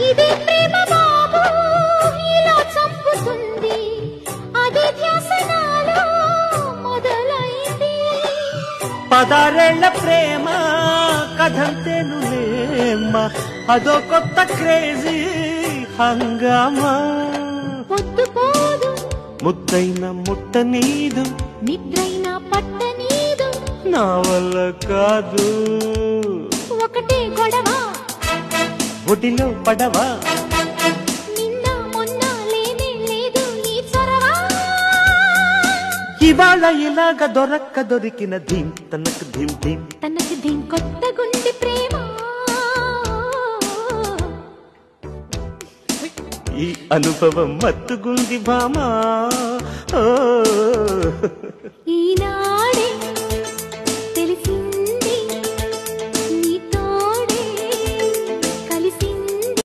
ఇదే ప్రేమ బాబు ఇలా చంపుతుంది అదే ధ్యాస నాలో మొదలైంది 16 ఏళ్ల ప్రేమ కథంతేనులేమ్మా అదో కొత్త క్రేజీ హంగామా పొద్దుపోదు ముద్దైన ముట్ట నీదు నిద్రైన పట్ట నీదు నా వల్ల కాదు ఒకటే గొడవ ఒడిలో పడవా నిన్న మొన్న లేనే లేదు ఈ చొరవ ఇవాళ ఇలాగ దొరికిన ధీం తనకు ధీం ధీం తనకు దీం కొత్త గుండె ప్రేమ ఈ అనుభవం మత్తుగుంది భామా ఈనాడే